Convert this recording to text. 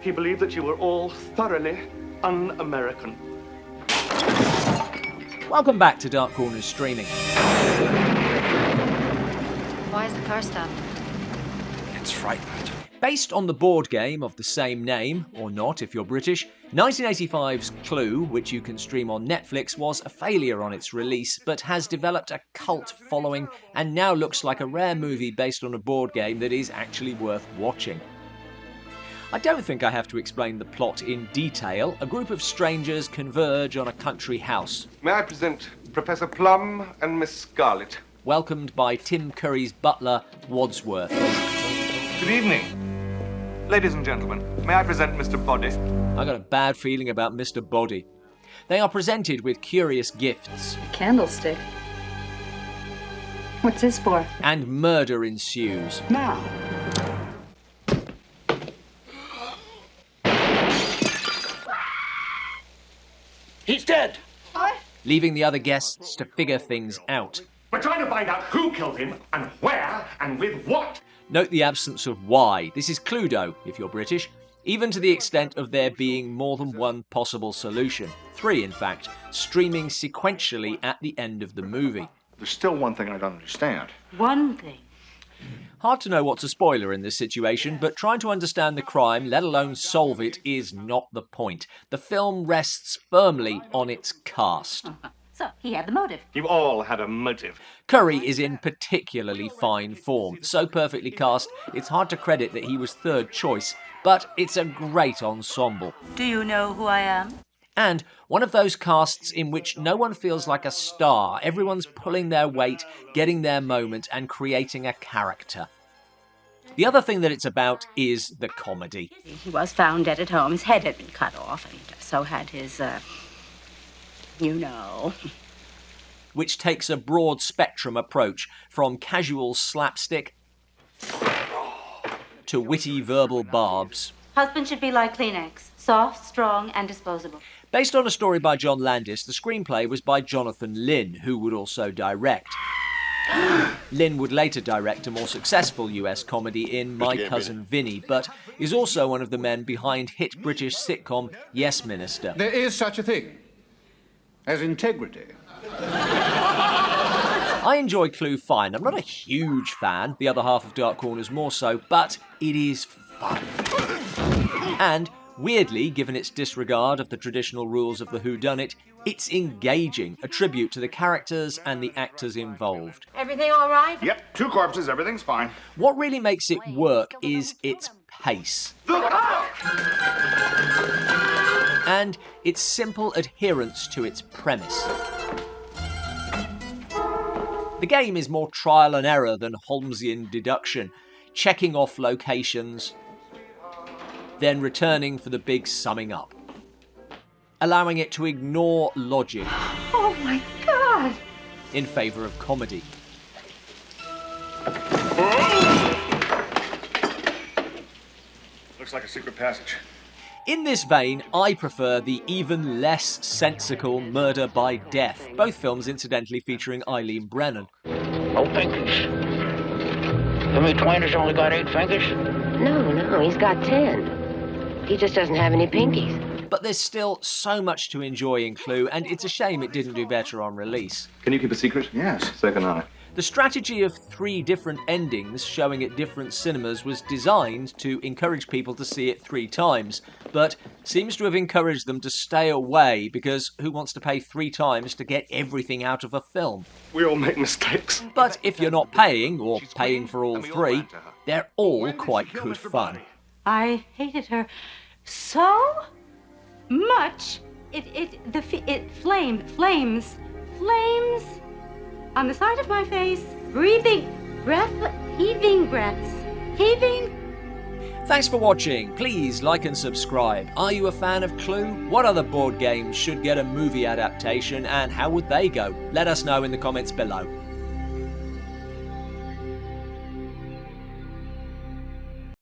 he believed that you were all thoroughly un-American. Welcome back to Dark Corners Streaming. Why is the car stopped? It's frightened. Based on the board game of the same name, or not if you're British, 1985's Clue, which you can stream on Netflix, was a failure on its release, but has developed a cult following and now looks like a rare movie based on a board game that is actually worth watching. I don't think I have to explain the plot in detail. A group of strangers converge on a country house. May I present Professor Plum and Miss Scarlet? Welcomed by Tim Curry's butler, Wadsworth. Good evening. Ladies and gentlemen, may I present Mr. Boddy? I got a bad feeling about Mr. Boddy. They are presented with curious gifts. A candlestick. What's this for? And murder ensues. Now. He's dead! What? Leaving the other guests to figure things out. We're trying to find out who killed him, and where, and with what. Note the absence of why. This is Cluedo, if you're British, even to the extent of there being more than one possible solution. 3, in fact, streaming sequentially at the end of the movie. There's still one thing I don't understand. One thing. Hard to know what's a spoiler in this situation, but trying to understand the crime, let alone solve it, is not the point. The film rests firmly on its cast. So, he had the motive. You all had a motive. Curry is in particularly fine form. So perfectly cast, it's hard to credit that he was third choice, but it's a great ensemble. Do you know who I am? And one of those casts in which no one feels like a star. Everyone's pulling their weight, getting their moment, and creating a character. The other thing that it's about is the comedy. He was found dead at home. His head had been cut off, and so had his, you know. Which takes a broad spectrum approach, from casual slapstick to witty verbal barbs. Husband should be like Kleenex, soft, strong, and disposable. Based on a story by John Landis, the screenplay was by Jonathan Lynn, who would also direct. Lynn would later direct a more successful US comedy in My Cousin Vinny, but is also one of the men behind hit British sitcom Yes Minister. There is such a thing as integrity. I enjoy Clue fine. I'm not a huge fan, the other half of Dark Corners more so, but it is fun. And, weirdly, given its disregard of the traditional rules of the whodunit, it's engaging, a tribute to the characters and the actors involved. Everything all right? Yep, 2 corpses, everything's fine. What really makes it work is its pace. And its simple adherence to its premise. The game is more trial and error than Holmesian deduction, checking off locations, then returning for the big summing up, allowing it to ignore logic. Oh my God! In favour of comedy. Looks like a secret passage. In this vein, I prefer the even less sensical Murder by Death, both films incidentally featuring Eileen Brennan. No pinkies. You mean Twiner's only got 8 fingers? No, he's got 10. He just doesn't have any pinkies. But there's still so much to enjoy in Clue, and it's a shame it didn't do better on release. Can you keep a secret? Yes. So can I. The strategy of 3 different endings showing at different cinemas was designed to encourage people to see it 3 times, but seems to have encouraged them to stay away because who wants to pay 3 times to get everything out of a film? We all make mistakes. But if you're not paying, or paying for all 3, they're all quite good fun. I hated her so much. Flames on the side of my face, heaving breaths. Thanks for watching. Please like and subscribe. Are you a fan of Clue? What other board games should get a movie adaptation and how would they go? Let us know in the comments below.